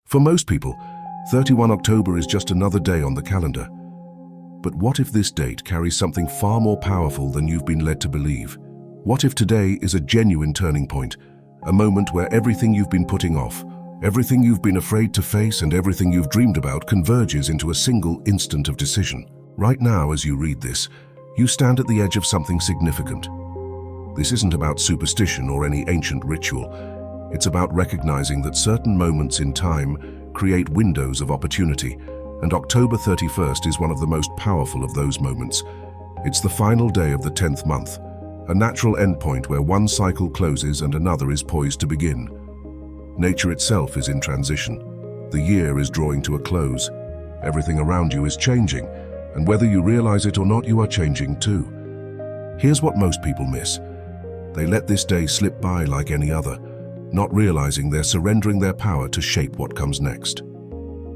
For most people, 31 October is just another day on the calendar. But what if this date carries something far more powerful than you've been led to believe? What if today is a genuine turning point, a moment where everything you've been putting off, everything you've been afraid to face, and everything you've dreamed about converges into a single instant of decision? Right now, as you read this, you stand at the edge of something significant. This isn't about superstition or any ancient ritual. It's about recognizing that certain moments in time create windows of opportunity, and October 31st is one of the most powerful of those moments. It's the final day of the 10th month, a natural endpoint where one cycle closes and another is poised to begin. Nature itself is in transition. The year is drawing to a close. Everything around you is changing, and whether you realize it or not, you are changing too. Here's what most people miss. They let this day slip by like any other, not realizing they're surrendering their power to shape what comes next.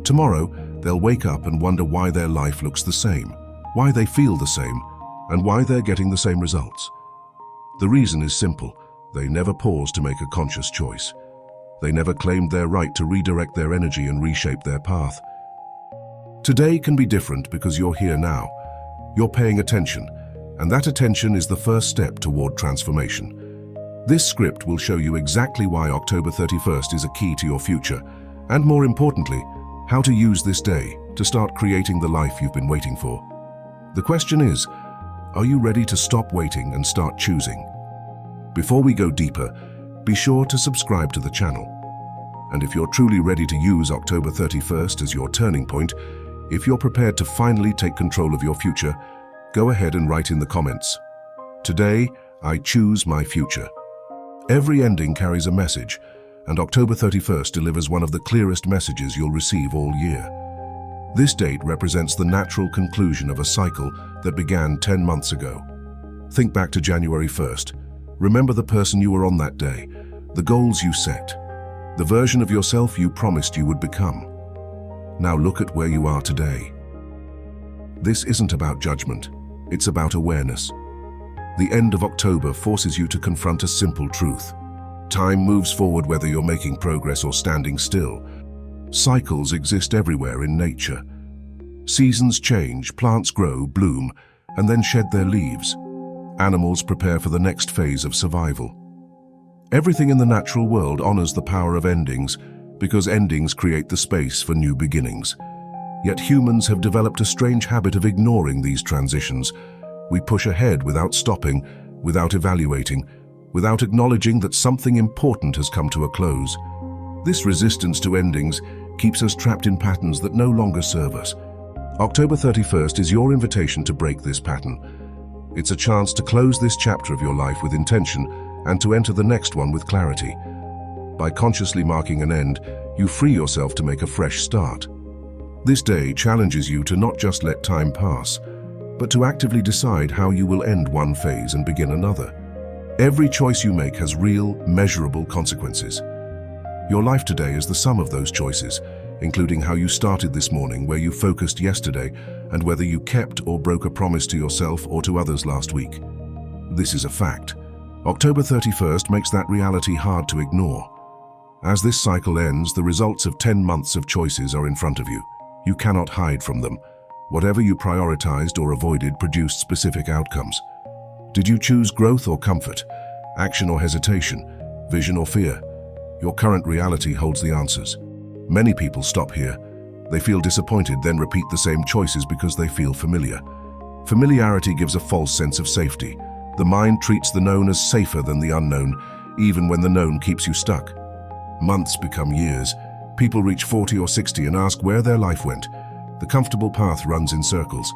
Tomorrow, they'll wake up and wonder why their life looks the same, why they feel the same, and why they're getting the same results. The reason is simple. They never paused to make a conscious choice. They never claimed their right to redirect their energy and reshape their path. Today can be different because you're here now. You're paying attention, and that attention is the first step toward transformation. This script will show you exactly why October 31st is a key to your future, and more importantly, how to use this day to start creating the life you've been waiting for. The question is, are you ready to stop waiting and start choosing? Before we go deeper, be sure to subscribe to the channel. And if you're truly ready to use October 31st as your turning point, if you're prepared to finally take control of your future, go ahead and write in the comments. Today, I choose my future. Every ending carries a message, and October 31st delivers one of the clearest messages you'll receive all year. This date represents the natural conclusion of a cycle that began 10 months ago. Think back to January 1st. Remember the person you were on that day, the goals you set, the version of yourself you promised you would become. Now look at where you are today. This isn't about judgment, it's about awareness. The end of October forces you to confront a simple truth. Time moves forward whether you're making progress or standing still. Cycles exist everywhere in nature. Seasons change, plants grow, bloom, and then shed their leaves. Animals prepare for the next phase of survival. Everything in the natural world honors the power of endings because endings create the space for new beginnings. Yet humans have developed a strange habit of ignoring these transitions. We push ahead without stopping, without evaluating, without acknowledging that something important has come to a close. This resistance to endings keeps us trapped in patterns that no longer serve us. October 31st is your invitation to break this pattern. It's a chance to close this chapter of your life with intention and to enter the next one with clarity. By consciously marking an end, you free yourself to make a fresh start. This day challenges you to not just let time pass, but to actively decide how you will end one phase and begin another. Every choice you make has real, measurable consequences. Your life today is the sum of those choices, including how you started this morning, where you focused yesterday, and whether you kept or broke a promise to yourself or to others last week. This is a fact. October 31st makes that reality hard to ignore. As this cycle ends, the results of 10 months of choices are in front of you. You cannot hide from them. Whatever you prioritized or avoided produced specific outcomes. Did you choose growth or comfort, action or hesitation, vision or fear? Your current reality holds the answers. Many people stop here. They feel disappointed, then repeat the same choices because they feel familiar. Familiarity gives a false sense of safety. The mind treats the known as safer than the unknown, even when the known keeps you stuck. Months become years. People reach 40 or 60 and ask where their life went. The comfortable path runs in circles.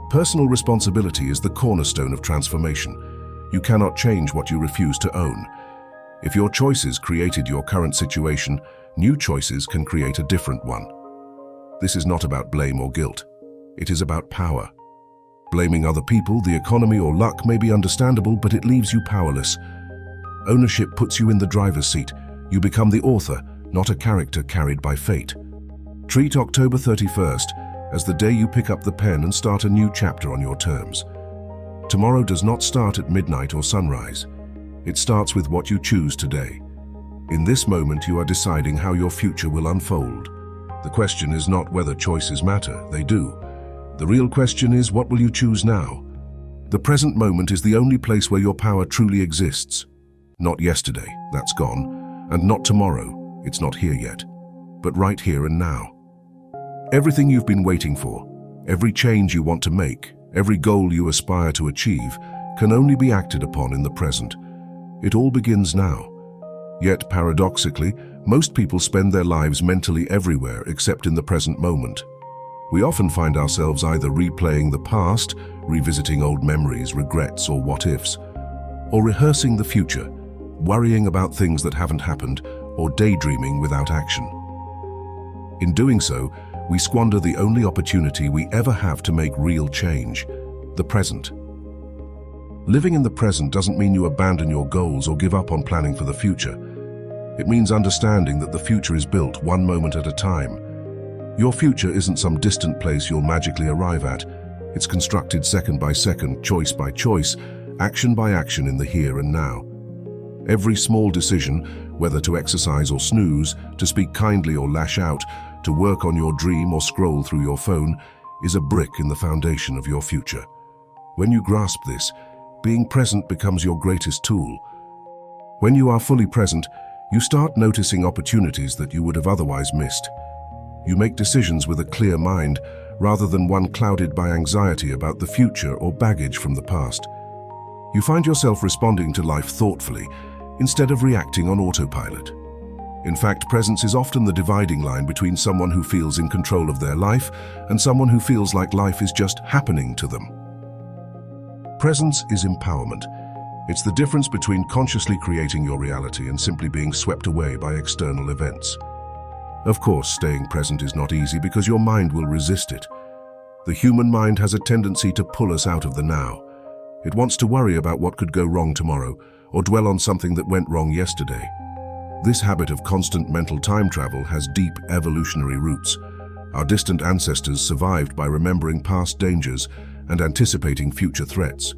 Personal responsibility is the cornerstone of transformation. You cannot change what you refuse to own. If your choices created your current situation, new choices can create a different one. This is not about blame or guilt. It is about power. Blaming other people, the economy, or luck may be understandable, but it leaves you powerless. Ownership puts you in the driver's seat. You become the author, not a character carried by fate. Treat October 31st as the day you pick up the pen and start a new chapter on your terms. Tomorrow does not start at midnight or sunrise. It starts with what you choose today. In this moment, you are deciding how your future will unfold. The question is not whether choices matter, they do. The real question is, what will you choose now? The present moment is the only place where your power truly exists. Not yesterday, that's gone, and not tomorrow, it's not here yet, but right here and now. Everything you've been waiting for, every change you want to make, every goal you aspire to achieve, can only be acted upon in the present. It all begins now. Yet, paradoxically, most people spend their lives mentally everywhere except in the present moment. We often find ourselves either replaying the past, revisiting old memories, regrets, or what-ifs, or rehearsing the future, worrying about things that haven't happened, or daydreaming without action. In doing so, we squander the only opportunity we ever have to make real change, the present. Living in the present doesn't mean you abandon your goals or give up on planning for the future. It means understanding that the future is built one moment at a time. Your future isn't some distant place you'll magically arrive at. It's constructed second by second, choice by choice, action by action in the here and now. Every small decision, whether to exercise or snooze, to speak kindly or lash out, to work on your dream or scroll through your phone, is a brick in the foundation of your future. When you grasp this, being present becomes your greatest tool. When you are fully present, you start noticing opportunities that you would have otherwise missed. You make decisions with a clear mind, rather than one clouded by anxiety about the future or baggage from the past. You find yourself responding to life thoughtfully, instead of reacting on autopilot. In fact, presence is often the dividing line between someone who feels in control of their life and someone who feels like life is just happening to them. Presence is empowerment. It's the difference between consciously creating your reality and simply being swept away by external events. Of course, staying present is not easy because your mind will resist it. The human mind has a tendency to pull us out of the now. It wants to worry about what could go wrong tomorrow or dwell on something that went wrong yesterday. This habit of constant mental time travel has deep evolutionary roots. Our distant ancestors survived by remembering past dangers and anticipating future threats.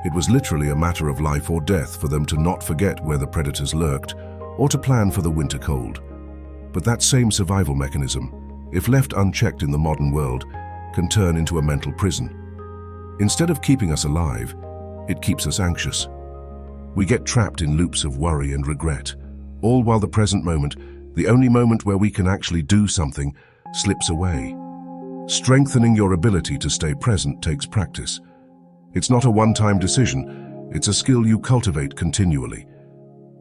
It was literally a matter of life or death for them to not forget where the predators lurked or to plan for the winter cold. But that same survival mechanism, if left unchecked in the modern world, can turn into a mental prison. Instead of keeping us alive, it keeps us anxious. We get trapped in loops of worry and regret, all while the present moment, the only moment where we can actually do something, slips away. Strengthening your ability to stay present takes practice. It's not a one-time decision, it's a skill you cultivate continually.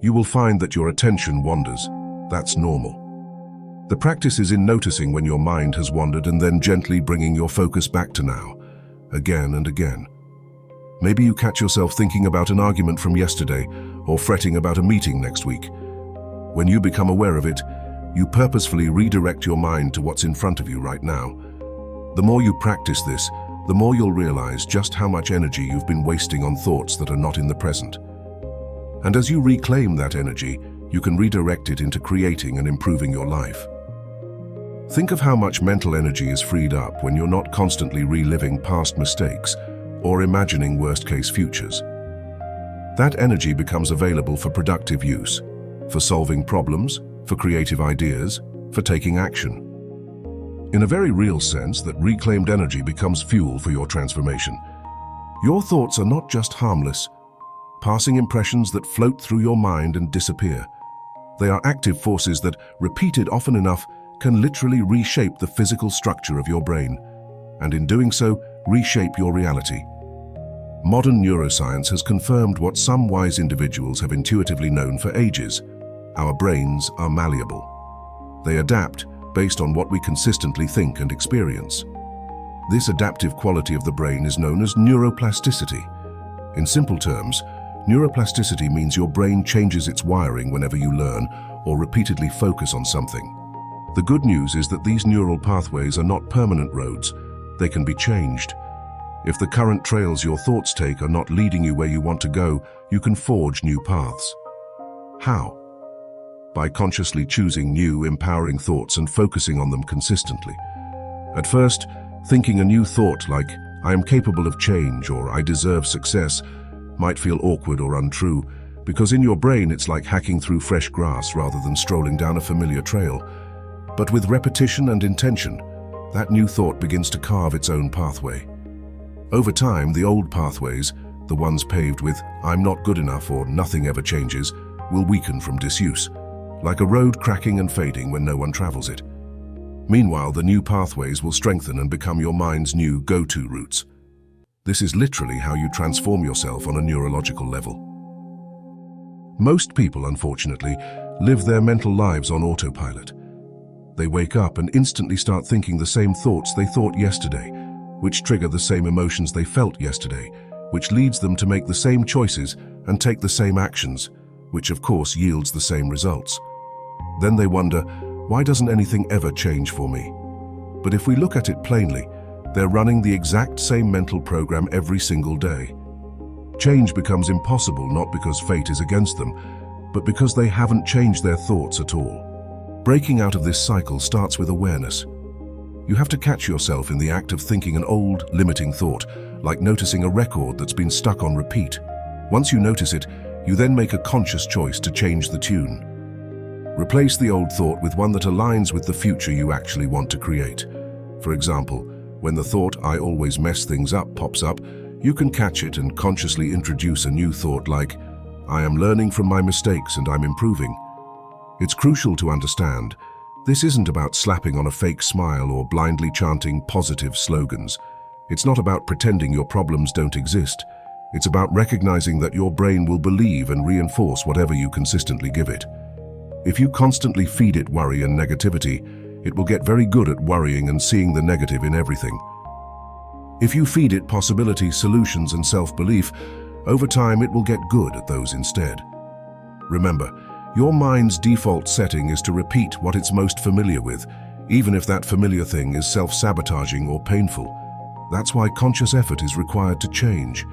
You will find that your attention wanders. That's normal. The practice is in noticing when your mind has wandered and then gently bringing your focus back to now, again and again. Maybe you catch yourself thinking about an argument from yesterday or fretting about a meeting next week. When you become aware of it, you purposefully redirect your mind to what's in front of you right now. The more you practice this, the more you'll realize just how much energy you've been wasting on thoughts that are not in the present. And as you reclaim that energy, you can redirect it into creating and improving your life. Think of how much mental energy is freed up when you're not constantly reliving past mistakes or imagining worst-case futures. That energy becomes available for productive use, for solving problems, for creative ideas, for taking action. In a very real sense, that reclaimed energy becomes fuel for your transformation. Your thoughts are not just harmless, passing impressions that float through your mind and disappear. They are active forces that, repeated often enough, can literally reshape the physical structure of your brain, and in doing so, reshape your reality. Modern neuroscience has confirmed what some wise individuals have intuitively known for ages. Our brains are malleable. They adapt based on what we consistently think and experience. This adaptive quality of the brain is known as neuroplasticity. In simple terms, neuroplasticity means your brain changes its wiring whenever you learn or repeatedly focus on something. The good news is that these neural pathways are not permanent roads. They can be changed. If the current trails your thoughts take are not leading you where you want to go, you can forge new paths. How? By consciously choosing new, empowering thoughts and focusing on them consistently. At first, thinking a new thought like, "I am capable of change" or "I deserve success," might feel awkward or untrue, because in your brain it's like hacking through fresh grass rather than strolling down a familiar trail. But with repetition and intention, that new thought begins to carve its own pathway. Over time, the old pathways, the ones paved with "I'm not good enough" or "nothing ever changes," will weaken from disuse, like a road cracking and fading when no one travels it. Meanwhile, the new pathways will strengthen and become your mind's new go-to routes. This is literally how you transform yourself on a neurological level. Most people, unfortunately, live their mental lives on autopilot. They wake up and instantly start thinking the same thoughts they thought yesterday, which trigger the same emotions they felt yesterday, which leads them to make the same choices and take the same actions, which of course yields the same results. Then they wonder, why doesn't anything ever change for me? But if we look at it plainly, they're running the exact same mental program every single day. Change becomes impossible not because fate is against them, but because they haven't changed their thoughts at all. Breaking out of this cycle starts with awareness. You have to catch yourself in the act of thinking an old, limiting thought, like noticing a record that's been stuck on repeat. Once you notice it, you then make a conscious choice to change the tune. Replace the old thought with one that aligns with the future you actually want to create. For example, when the thought "I always mess things up" pops up, you can catch it and consciously introduce a new thought like, "I am learning from my mistakes and I'm improving." It's crucial to understand, this isn't about slapping on a fake smile or blindly chanting positive slogans. It's not about pretending your problems don't exist. It's about recognizing that your brain will believe and reinforce whatever you consistently give it. If you constantly feed it worry and negativity, it will get very good at worrying and seeing the negative in everything. If you feed it possibility, solutions, and self-belief, over time it will get good at those instead. Remember, your mind's default setting is to repeat what it's most familiar with, even if that familiar thing is self-sabotaging or painful. That's why conscious effort is required to change.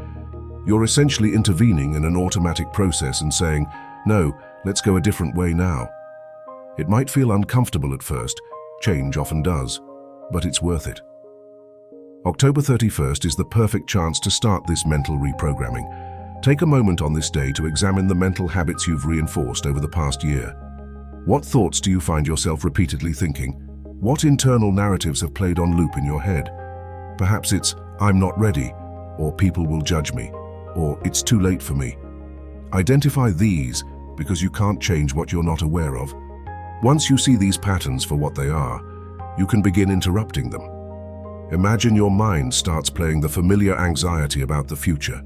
You're essentially intervening in an automatic process and saying, "No, let's go a different way now." It might feel uncomfortable at first, change often does, but it's worth it. October 31st is the perfect chance to start this mental reprogramming. Take a moment on this day to examine the mental habits you've reinforced over the past year. What thoughts do you find yourself repeatedly thinking? What internal narratives have played on loop in your head? Perhaps it's "I'm not ready," or "people will judge me," or "it's too late for me." Identify these because you can't change what you're not aware of. Once you see these patterns for what they are, you can begin interrupting them. Imagine your mind starts playing the familiar anxiety about the future.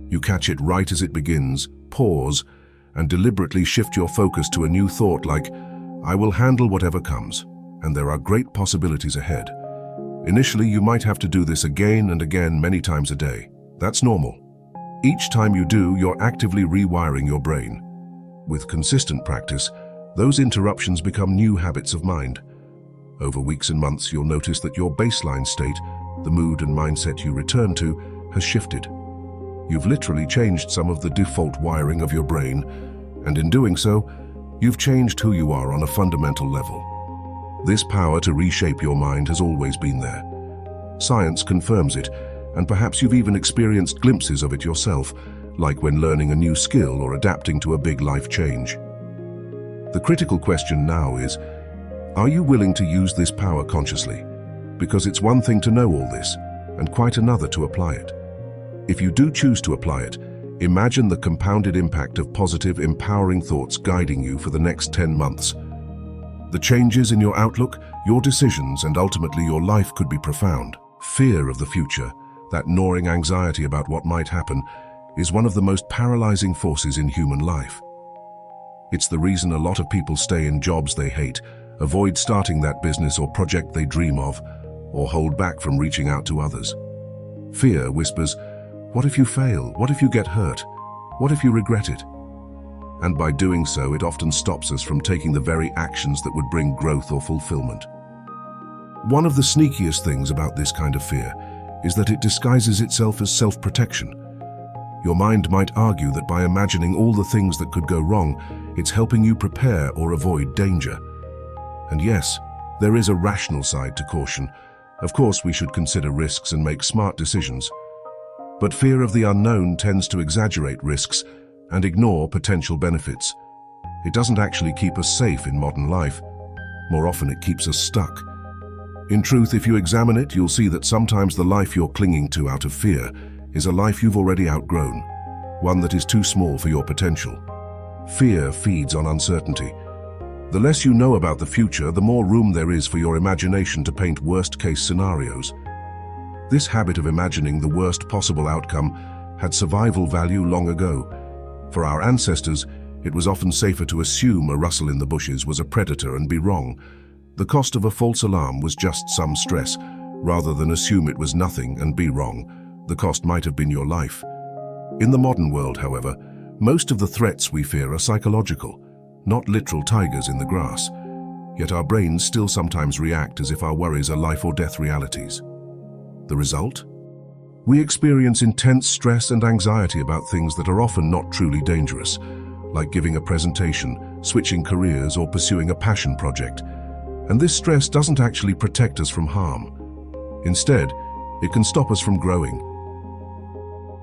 You catch it right as it begins, pause, and deliberately shift your focus to a new thought like, "I will handle whatever comes, and there are great possibilities ahead." Initially, you might have to do this again and again many times a day. That's normal. Each time you do, you're actively rewiring your brain. With consistent practice, those interruptions become new habits of mind. Over weeks and months, you'll notice that your baseline state, the mood and mindset you return to, has shifted. You've literally changed some of the default wiring of your brain, and in doing so, you've changed who you are on a fundamental level. This power to reshape your mind has always been there. Science confirms it, and perhaps you've even experienced glimpses of it yourself, like when learning a new skill or adapting to a big life change. The critical question now is, are you willing to use this power consciously? Because it's one thing to know all this, and quite another to apply it. If you do choose to apply it, imagine the compounded impact of positive, empowering thoughts guiding you for the next 10 months. The changes in your outlook, your decisions, and ultimately your life could be profound. Fear of the future, that gnawing anxiety about what might happen, is one of the most paralyzing forces in human life. It's the reason a lot of people stay in jobs they hate, avoid starting that business or project they dream of, or hold back from reaching out to others. Fear whispers, "What if you fail? What if you get hurt? What if you regret it?" And by doing so, it often stops us from taking the very actions that would bring growth or fulfillment. One of the sneakiest things about this kind of fear is that it disguises itself as self-protection. Your mind might argue that by imagining all the things that could go wrong, it's helping you prepare or avoid danger. And yes, there is a rational side to caution. Of course, we should consider risks and make smart decisions. But fear of the unknown tends to exaggerate risks and ignore potential benefits. It doesn't actually keep us safe in modern life. more often it keeps us stuck. In truth, if you examine it, you'll see that sometimes the life you're clinging to out of fear is a life you've already outgrown, one that is too small for your potential. Fear feeds on uncertainty. The less you know about the future, the more room there is for your imagination to paint worst-case scenarios. This habit of imagining the worst possible outcome had survival value long ago. For our ancestors, it was often safer to assume a rustle in the bushes was a predator and be wrong. The cost of a false alarm was just some stress, rather than assume it was nothing and be wrong. The cost might have been your life. In the modern world, however, most of the threats we fear are psychological, not literal tigers in the grass. Yet our brains still sometimes react as if our worries are life or death realities. The result? We experience intense stress and anxiety about things that are often not truly dangerous, like giving a presentation, switching careers, or pursuing a passion project. And this stress doesn't actually protect us from harm. Instead, it can stop us from growing.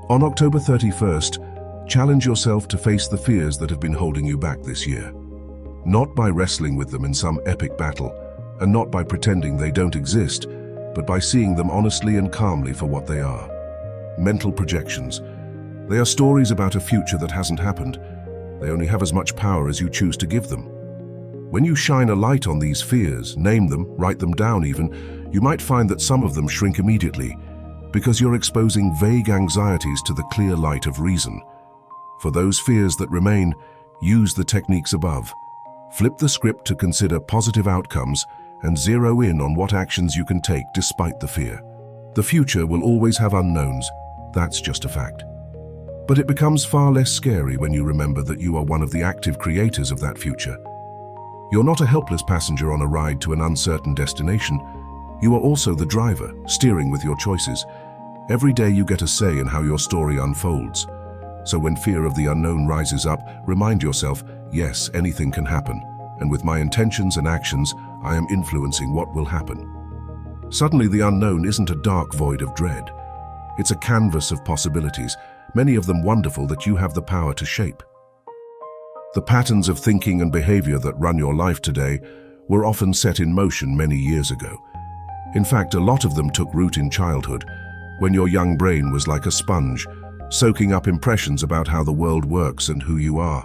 On October 31st, challenge yourself to face the fears that have been holding you back this year. Not by wrestling with them in some epic battle, and not by pretending they don't exist, but by seeing them honestly and calmly for what they are. Mental projections. They are stories about a future that hasn't happened. They only have as much power as you choose to give them. When you shine a light on these fears, name them, write them down even, you might find that some of them shrink immediately, because you're exposing vague anxieties to the clear light of reason. For those fears that remain, use the techniques above. Flip the script to consider positive outcomes and zero in on what actions you can take despite the fear. The future will always have unknowns, that's just a fact. But it becomes far less scary when you remember that you are one of the active creators of that future. You're not a helpless passenger on a ride to an uncertain destination. You are also the driver, steering with your choices. Every day you get a say in how your story unfolds. So when fear of the unknown rises up, remind yourself, yes, anything can happen, and with my intentions and actions, I am influencing what will happen. Suddenly the unknown isn't a dark void of dread. It's a canvas of possibilities, many of them wonderful that you have the power to shape. The patterns of thinking and behavior that run your life today were often set in motion many years ago. In fact, a lot of them took root in childhood, when your young brain was like a sponge, soaking up impressions about how the world works and who you are.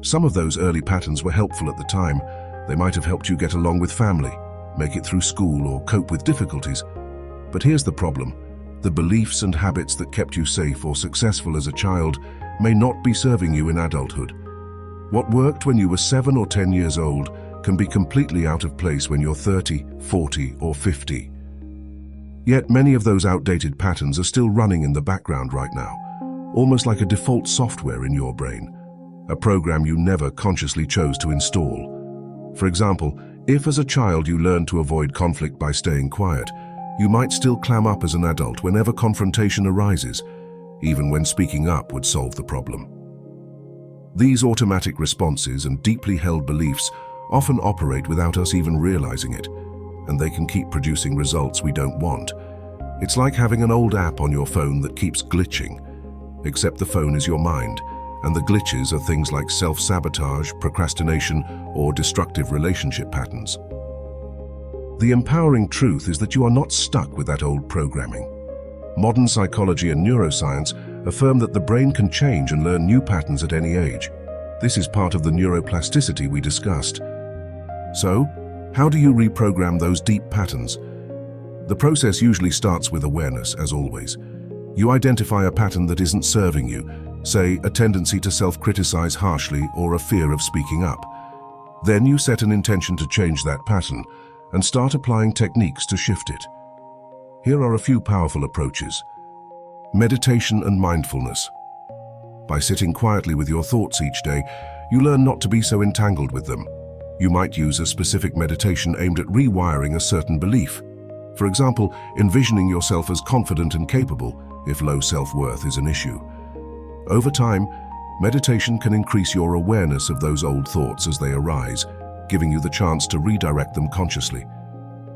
Some of those early patterns were helpful at the time. They might have helped you get along with family, make it through school, or cope with difficulties. But here's the problem. The beliefs and habits that kept you safe or successful as a child may not be serving you in adulthood. What worked when you were 7 or 10 years old can be completely out of place when you're 30, 40, or 50. Yet many of those outdated patterns are still running in the background right now, almost like a default software in your brain, a program you never consciously chose to install. For example, if as a child you learned to avoid conflict by staying quiet, you might still clam up as an adult whenever confrontation arises, even when speaking up would solve the problem. These automatic responses and deeply held beliefs often operate without us even realizing it, and they can keep producing results we don't want. It's like having an old app on your phone that keeps glitching, except the phone is your mind, and the glitches are things like self-sabotage, procrastination, or destructive relationship patterns. The empowering truth is that you are not stuck with that old programming. Modern psychology and neuroscience affirm that the brain can change and learn new patterns at any age. This is part of the neuroplasticity we discussed. So, how do you reprogram those deep patterns? The process usually starts with awareness, as always. You identify a pattern that isn't serving you, say a tendency to self-criticize harshly or a fear of speaking up. Then you set an intention to change that pattern and start applying techniques to shift it. Here are a few powerful approaches. Meditation and mindfulness. By sitting quietly with your thoughts each day, you learn not to be so entangled with them. You might use a specific meditation aimed at rewiring a certain belief. For example, envisioning yourself as confident and capable if low self-worth is an issue. Over time, meditation can increase your awareness of those old thoughts as they arise, giving you the chance to redirect them consciously.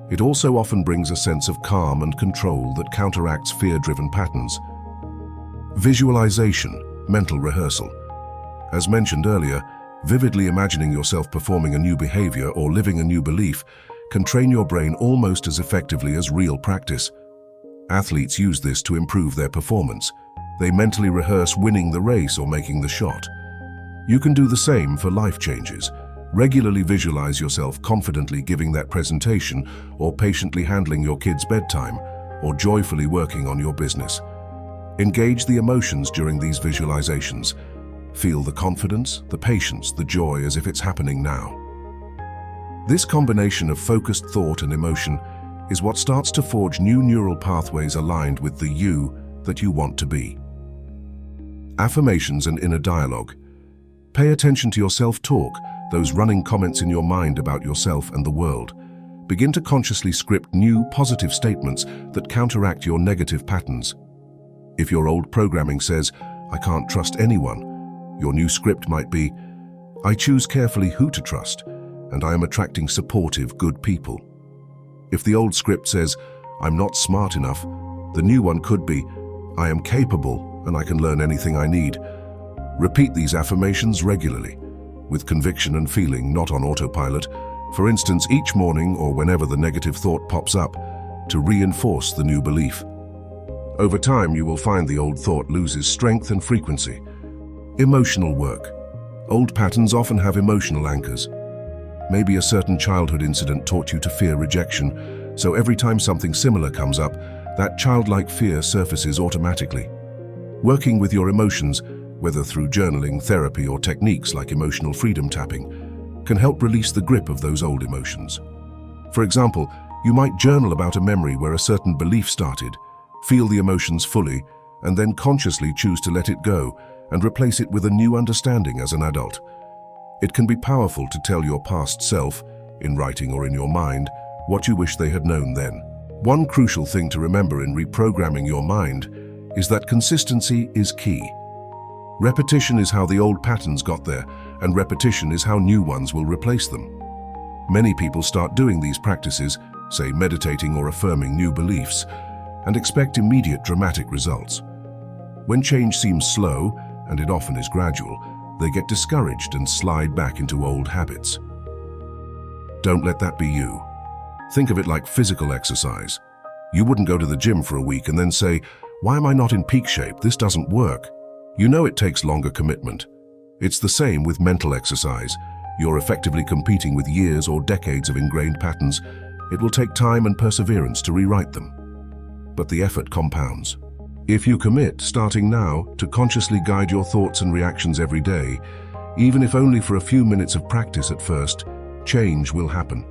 It also often brings a sense of calm and control that counteracts fear-driven patterns. Visualization, mental rehearsal. As mentioned earlier, Vividly imagining yourself performing a new behavior or living a new belief can train your brain almost as effectively as real practice. Athletes use this to improve their performance. They mentally rehearse winning the race or making the shot. You can do the same for life changes. Regularly visualize yourself confidently giving that presentation, or patiently handling your kid's bedtime, or joyfully working on your business. Engage the emotions during these visualizations. Feel the confidence, the patience, the joy as if it's happening now. This combination of focused thought and emotion is what starts to forge new neural pathways aligned with the you that you want to be. Affirmations and inner dialogue. Pay attention to your self-talk, those running comments in your mind about yourself and the world. Begin to consciously script new, positive statements that counteract your negative patterns. If your old programming says, "I can't trust anyone," your new script might be, "I choose carefully who to trust, and I am attracting supportive, good people." If the old script says, "I'm not smart enough," the new one could be, "I am capable and I can learn anything I need." Repeat these affirmations regularly, with conviction and feeling, not on autopilot. For instance, each morning or whenever the negative thought pops up, to reinforce the new belief. Over time, you will find the old thought loses strength and frequency. Emotional work. Old patterns often have emotional anchors. Maybe a certain childhood incident taught you to fear rejection, so every time something similar comes up, that childlike fear surfaces automatically. Working with your emotions, whether through journaling, therapy, or techniques like emotional freedom tapping, can help release the grip of those old emotions. For example, you might journal about a memory where a certain belief started, feel the emotions fully, and then consciously choose to let it go and replace it with a new understanding as an adult. It can be powerful to tell your past self, in writing or in your mind, what you wish they had known then. One crucial thing to remember in reprogramming your mind is that consistency is key. Repetition is how the old patterns got there, and repetition is how new ones will replace them. Many people start doing these practices, say meditating or affirming new beliefs, and expect immediate dramatic results. When change seems slow, and it often is gradual, they get discouraged and slide back into old habits. Don't let that be you. Think of it like physical exercise. You wouldn't go to the gym for a week and then say, "Why am I not in peak shape? This doesn't work." You know it takes longer commitment. It's the same with mental exercise. You're effectively competing with years or decades of ingrained patterns. It will take time and perseverance to rewrite them. But the effort compounds. If you commit, starting now, to consciously guide your thoughts and reactions every day, even if only for a few minutes of practice at first, change will happen.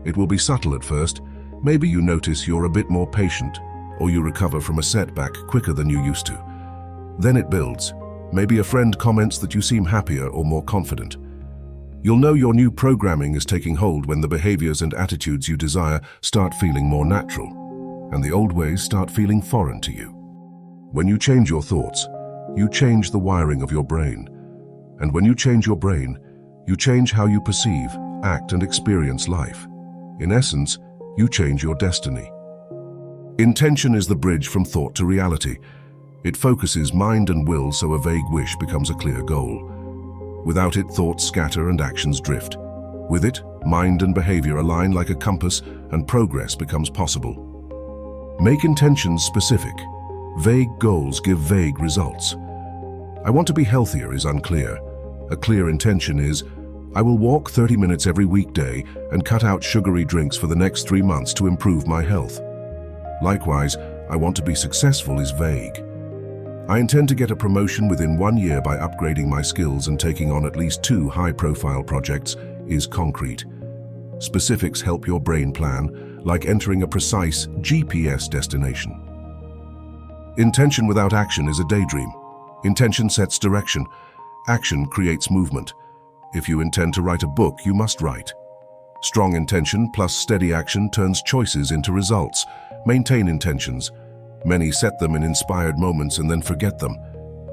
It will be subtle at first. Maybe you notice you're a bit more patient, or you recover from a setback quicker than you used to. Then it builds. Maybe a friend comments that you seem happier or more confident. You'll know your new programming is taking hold when the behaviors and attitudes you desire start feeling more natural, and the old ways start feeling foreign to you. When you change your thoughts, you change the wiring of your brain. And when you change your brain, you change how you perceive, act, and experience life. In essence, you change your destiny. Intention is the bridge from thought to reality. It focuses mind and will so a vague wish becomes a clear goal. Without it, thoughts scatter and actions drift. With it, mind and behavior align like a compass and progress becomes possible. Make intentions specific. Vague goals give vague results. "I want to be healthier" is unclear. A clear intention is, "I will walk 30 minutes every weekday and cut out sugary drinks for the next 3 months to improve my health." Likewise, "I want to be successful" is vague. "I intend to get a promotion within 1 year by upgrading my skills and taking on at least 2 high-profile projects" is concrete. Specifics help your brain plan, like entering a precise GPS destination. Intention without action is a daydream. Intention sets direction. Action creates movement. If you intend to write a book, you must write. Strong intention plus steady action turns choices into results. Maintain intentions. Many set them in inspired moments and then forget them.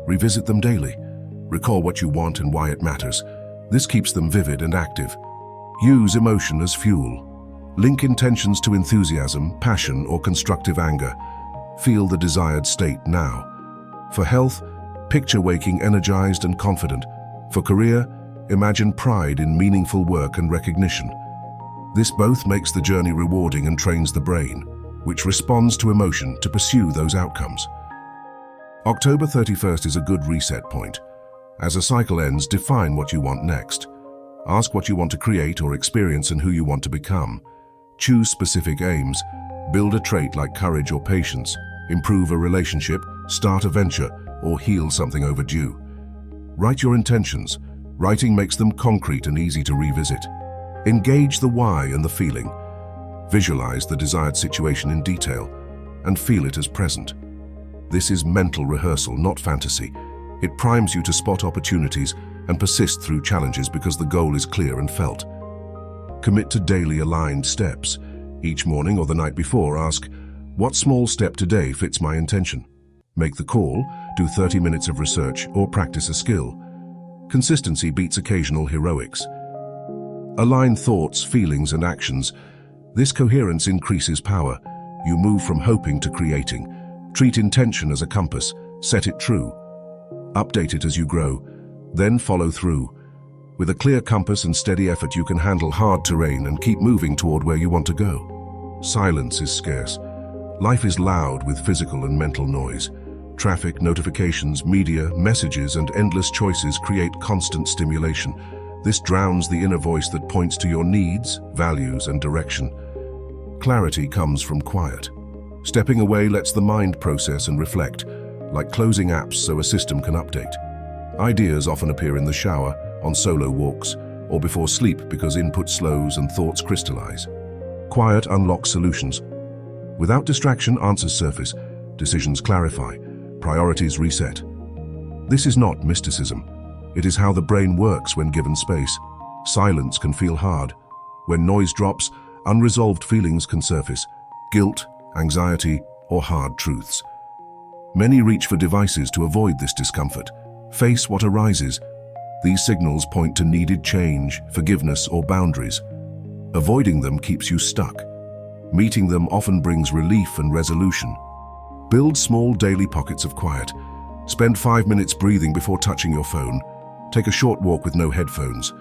Revisit them daily. Recall what you want and why it matters. This keeps them vivid and active. Use emotion as fuel. Link intentions to enthusiasm, passion, or constructive anger. Feel the desired state now. For health, picture waking energized and confident. For career, Imagine pride in meaningful work and recognition. This both makes the journey rewarding and trains the brain, which responds to emotion to pursue those outcomes. October 31st is a good reset point. As a cycle ends, define what you want next. Ask what you want to create or experience and who you want to become. Choose specific aims. Build a trait like courage or patience. Improve a relationship, start a venture, or heal something overdue. Write your intentions. Writing makes them concrete and easy to revisit. Engage the why and the feeling. Visualize the desired situation in detail and feel it as present. This is mental rehearsal, not fantasy. It primes you to spot opportunities and persist through challenges because the goal is clear and felt. Commit to daily aligned steps. Each morning or the night before, ask, what small step today fits my intention? Make the call, do 30 minutes of research, or practice a skill. Consistency beats occasional heroics. Align thoughts, feelings, and actions. This coherence increases power. You move from hoping to creating. Treat intention as a compass. Set it true. Update it as you grow. Then follow through. With a clear compass and steady effort, you can handle hard terrain and keep moving toward where you want to go. Silence is scarce. Life is loud with physical and mental noise. Traffic, notifications, media, messages, and endless choices create constant stimulation. This drowns the inner voice that points to your needs, values, and direction. Clarity comes from quiet. Stepping away lets the mind process and reflect, like closing apps so a system can update. Ideas often appear in the shower, on solo walks, or before sleep because input slows and thoughts crystallize. Quiet unlocks solutions. Without distraction, answers surface, decisions clarify, priorities reset. This is not mysticism. It is how the brain works when given space. Silence can feel hard. When noise drops, unresolved feelings can surface. Guilt, anxiety, or hard truths. Many reach for devices to avoid this discomfort. Face what arises. These signals point to needed change, forgiveness, or boundaries. Avoiding them keeps you stuck. Meeting them often brings relief and resolution. Build small daily pockets of quiet. Spend 5 minutes breathing before touching your phone. Take a short walk with no headphones.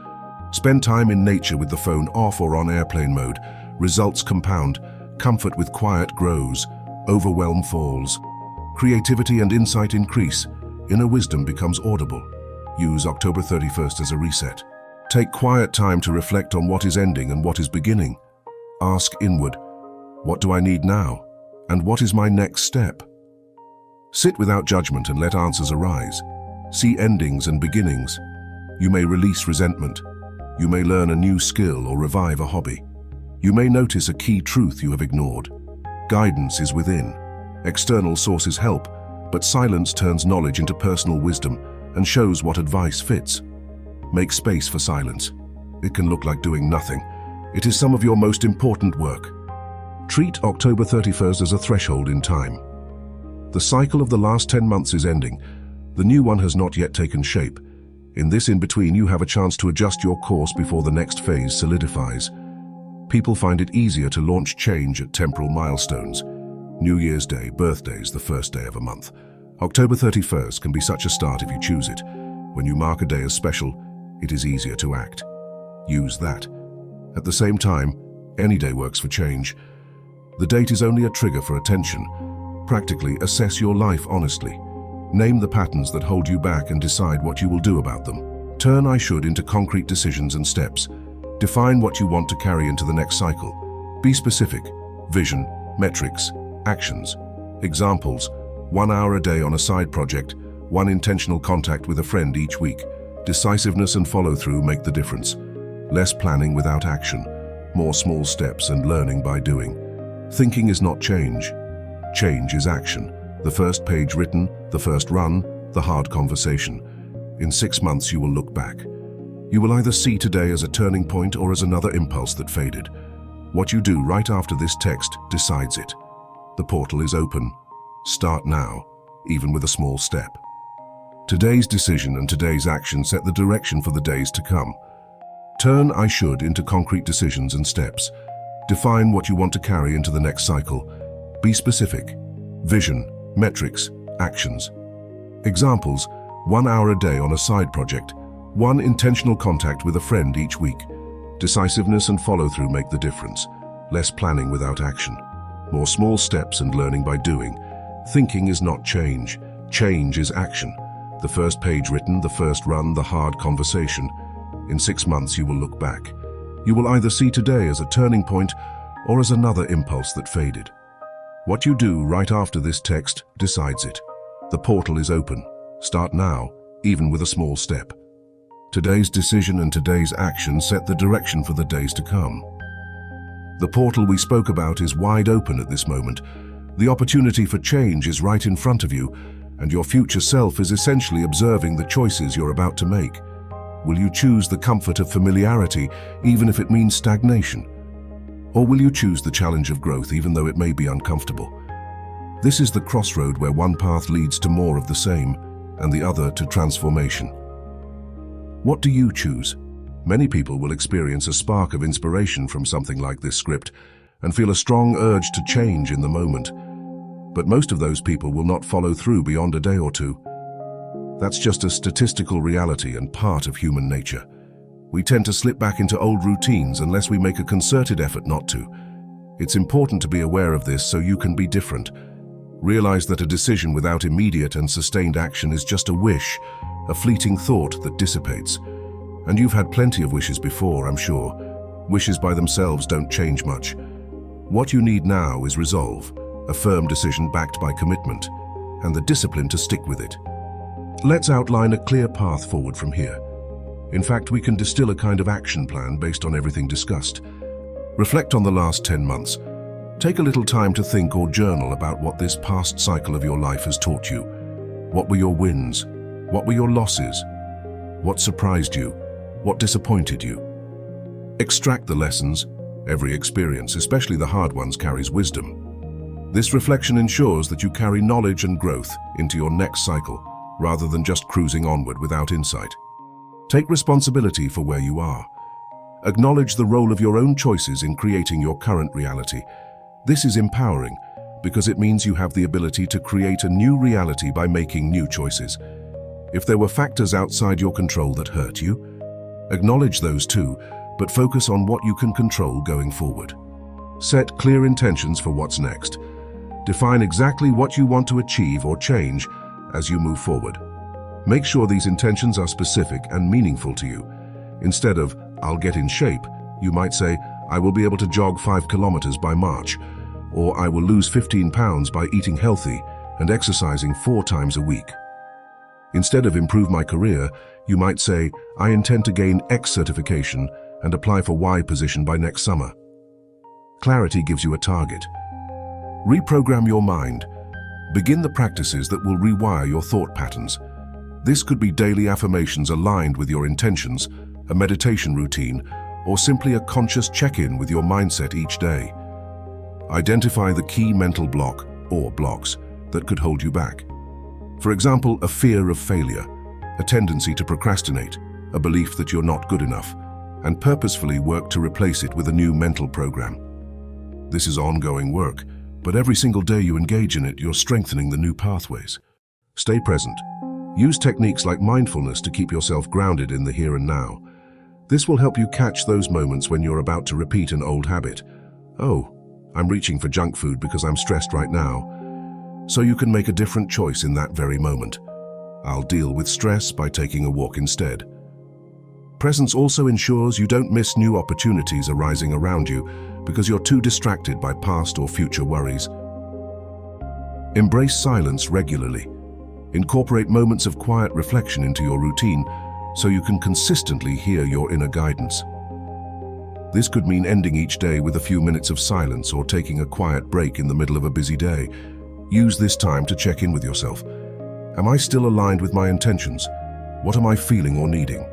Spend time in nature with the phone off or on airplane mode. Results compound. Comfort with quiet grows. Overwhelm falls. Creativity and insight increase. Inner wisdom becomes audible. Use October 31st as a reset. Take quiet time to reflect on what is ending and what is beginning. Ask inward, what do I need now? And what is my next step? Sit without judgment and let answers arise. See endings and beginnings. You may release resentment. You may learn a new skill or revive a hobby. You may notice a key truth you have ignored. Guidance is within. External sources help, but silence turns knowledge into personal wisdom and shows what advice fits. Make space for silence. It can look like doing nothing. It is some of your most important work. Treat October 31st as a threshold in time. The cycle of the last 10 months is ending. The new one has not yet taken shape. In this in-between, you have a chance to adjust your course before the next phase solidifies. People find it easier to launch change at temporal milestones. New Year's Day, birthdays, the first day of a month. October 31st can be such a start if you choose it. When you mark a day as special, it is easier to act. Use that. At the same time, any day works for change. The date is only a trigger for attention. Practically assess your life honestly. Name the patterns that hold you back and decide what you will do about them. Turn I should into concrete decisions and steps. Define what you want to carry into the next cycle. Be specific. Vision, metrics, actions. Examples: 1 hour a day on a side project, 1 intentional contact with a friend each week. Decisiveness and follow-through make the difference. Less planning without action. More small steps and learning by doing. Thinking is not change. Change is action. The first page written, the first run, the hard conversation. In 6 months you will look back. You will either see today as a turning point or as another impulse that faded. What you do right after this text decides it. The portal is open. Start now, even with a small step. Today's decision and today's action set the direction for the days to come. Turn I should into concrete decisions and steps. Define what you want to carry into the next cycle. Be specific. Vision, metrics, actions. Examples: 1 hour a day on a side project, One intentional contact with a friend each week. Decisiveness and follow-through make the difference. Less planning without action. More small steps and learning by doing. Thinking is not change. Change is action. The first page written, the first run, the hard conversation. In 6 months you will look back. You will either see today as a turning point or as another impulse that faded. What you do right after this text decides it. The portal is open. Start now, even with a small step. Today's decision and today's action set the direction for the days to come. The portal we spoke about is wide open at this moment. The opportunity for change is right in front of you, and your future self is essentially observing the choices you're about to make. Will you choose the comfort of familiarity, even if it means stagnation? Or will you choose the challenge of growth, even though it may be uncomfortable? This is the crossroad where one path leads to more of the same, and the other to transformation. What do you choose? Many people will experience a spark of inspiration from something like this script and feel a strong urge to change in the moment. But most of those people will not follow through beyond a day or two. That's just a statistical reality and part of human nature. We tend to slip back into old routines unless we make a concerted effort not to. It's important to be aware of this so you can be different. Realize that a decision without immediate and sustained action is just a wish, a fleeting thought that dissipates. And you've had plenty of wishes before, I'm sure. Wishes by themselves don't change much. What you need now is resolve, a firm decision backed by commitment, and the discipline to stick with it. Let's outline a clear path forward from here. In fact, we can distill a kind of action plan based on everything discussed. Reflect on the last 10 months. Take a little time to think or journal about what this past cycle of your life has taught you. What were your wins? What were your losses? What surprised you? What disappointed you? Extract the lessons. Every experience, especially the hard ones, carries wisdom. This reflection ensures that you carry knowledge and growth into your next cycle, rather than just cruising onward without insight. Take responsibility for where you are. Acknowledge the role of your own choices in creating your current reality. This is empowering because it means you have the ability to create a new reality by making new choices. If there were factors outside your control that hurt you, acknowledge those too, but focus on what you can control going forward. Set clear intentions for what's next. Define exactly what you want to achieve or change as you move forward. Make sure these intentions are specific and meaningful to you. Instead of, "I'll get in shape," you might say, "I will be able to jog 5 kilometers by March," or "I will lose 15 pounds by eating healthy and exercising 4 times a week." Instead of "improve my career," you might say, "I intend to gain X certification and apply for Y position by next summer." Clarity gives you a target. Reprogram your mind. Begin the practices that will rewire your thought patterns. This could be daily affirmations aligned with your intentions, a meditation routine, or simply a conscious check-in with your mindset each day. Identify the key mental block or blocks that could hold you back. For example, a fear of failure, a tendency to procrastinate, a belief that you're not good enough, and purposefully work to replace it with a new mental program. This is ongoing work, but every single day you engage in it, you're strengthening the new pathways. Stay present. Use techniques like mindfulness to keep yourself grounded in the here and now. This will help you catch those moments when you're about to repeat an old habit. "Oh, I'm reaching for junk food because I'm stressed right now." So you can make a different choice in that very moment. "I'll deal with stress by taking a walk instead." Presence also ensures you don't miss new opportunities arising around you because you're too distracted by past or future worries. Embrace silence regularly. Incorporate moments of quiet reflection into your routine so you can consistently hear your inner guidance. This could mean ending each day with a few minutes of silence or taking a quiet break in the middle of a busy day. Use this time to check in with yourself. Am I still aligned with my intentions? What am I feeling or needing?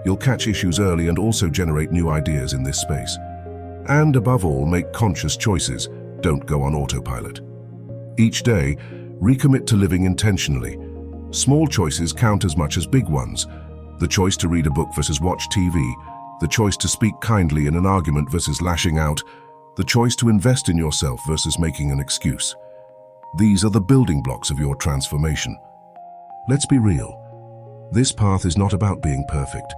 You'll catch issues early and also generate new ideas in this space. And above all, make conscious choices. Don't go on autopilot. Each day, recommit to living intentionally. Small choices count as much as big ones. The choice to read a book versus watch TV, the choice to speak kindly in an argument versus lashing out, the choice to invest in yourself versus making an excuse. These are the building blocks of your transformation. Let's be real. This path is not about being perfect.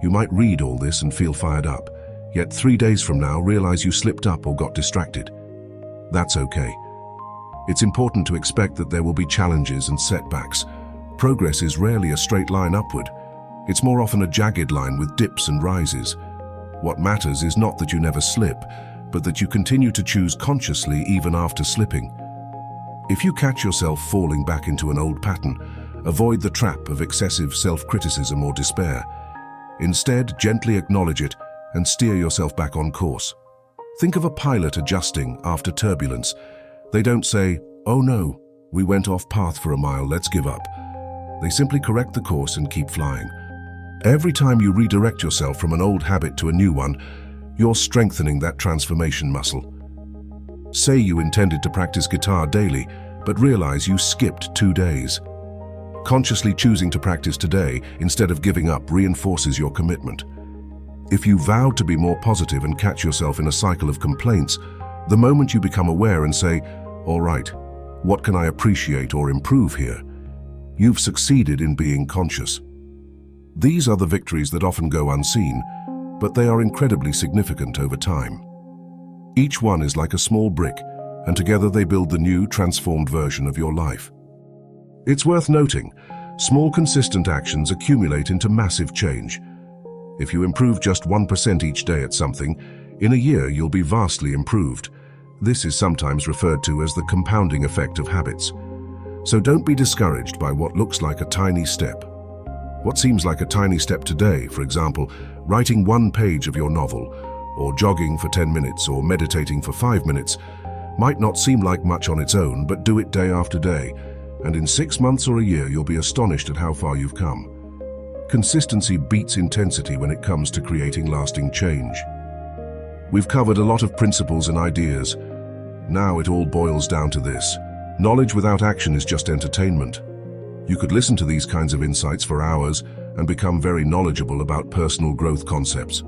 You might read all this and feel fired up, yet 3 days from now realize you slipped up or got distracted. That's okay. It's important to expect that there will be challenges and setbacks. Progress is rarely a straight line upward. It's more often a jagged line with dips and rises. What matters is not that you never slip, but that you continue to choose consciously even after slipping. If you catch yourself falling back into an old pattern, avoid the trap of excessive self-criticism or despair. Instead, gently acknowledge it and steer yourself back on course. Think of a pilot adjusting after turbulence. They don't say, "Oh no, we went off path for a mile, let's give up." They simply correct the course and keep flying. Every time you redirect yourself from an old habit to a new one, you're strengthening that transformation muscle. Say you intended to practice guitar daily, but realize you skipped 2 days. Consciously choosing to practice today instead of giving up reinforces your commitment. If you vowed to be more positive and catch yourself in a cycle of complaints, the moment you become aware and say, "All right, what can I appreciate or improve here?" you've succeeded in being conscious. These are the victories that often go unseen, but they are incredibly significant over time. Each one is like a small brick, and together they build the new, transformed version of your life. It's worth noting, small consistent actions accumulate into massive change. If you improve just 1% each day at something, in a year you'll be vastly improved. This is sometimes referred to as the compounding effect of habits. So don't be discouraged by what looks like a tiny step. What seems like a tiny step today, for example, writing 1 page of your novel, or jogging for 10 minutes, or meditating for 5 minutes, might not seem like much on its own, but do it day after day, and in 6 months or a year you'll be astonished at how far you've come. Consistency beats intensity when it comes to creating lasting change. We've covered a lot of principles and ideas. Now it all boils down to this. Knowledge without action is just entertainment. You could listen to these kinds of insights for hours and become very knowledgeable about personal growth concepts.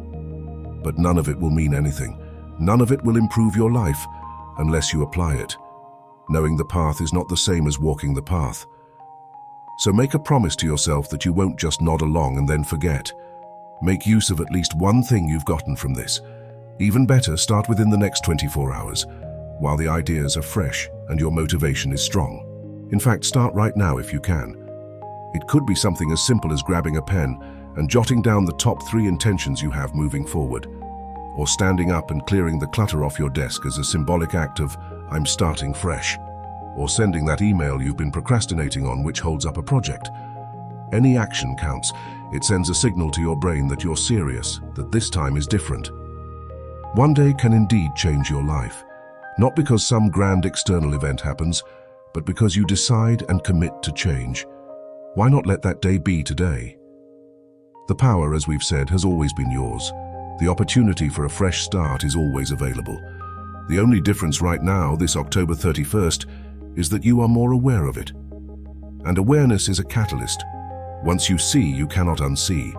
But none of it will mean anything. None of it will improve your life unless you apply it. Knowing the path is not the same as walking the path. So make a promise to yourself that you won't just nod along and then forget. Make use of at least one thing you've gotten from this. Even better, start within the next 24 hours, while the ideas are fresh and your motivation is strong. In fact, start right now if you can. It could be something as simple as grabbing a pen and jotting down the top 3 intentions you have moving forward, or standing up and clearing the clutter off your desk as a symbolic act of, "I'm starting fresh," or sending that email you've been procrastinating on which holds up a project. Any action counts. It sends a signal to your brain that you're serious, that this time is different. One day can indeed change your life, not because some grand external event happens, but because you decide and commit to change. Why not let that day be today? The power, as we've said, has always been yours. The opportunity for a fresh start is always available. The only difference right now, this October 31st, is that you are more aware of it. And awareness is a catalyst. Once you see, you cannot unsee.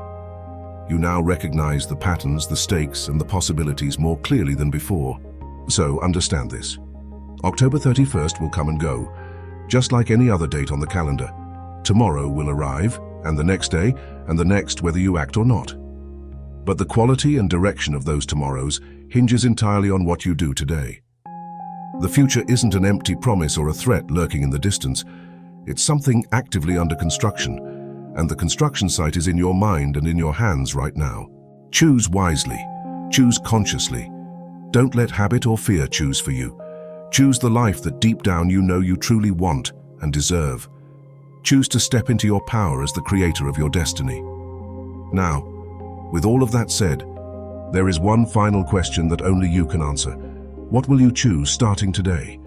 You now recognize the patterns, the stakes, and the possibilities more clearly than before. So understand this. October 31st will come and go, just like any other date on the calendar. Tomorrow will arrive, and the next day, and the next, whether you act or not. But the quality and direction of those tomorrows hinges entirely on what you do today. The future isn't an empty promise or a threat lurking in the distance. It's something actively under construction, and the construction site is in your mind and in your hands right now. Choose wisely. Choose consciously. Don't let habit or fear choose for you. Choose the life that deep down you know you truly want and deserve. Choose to step into your power as the creator of your destiny. Now, with all of that said, there is one final question that only you can answer. What will you choose starting today?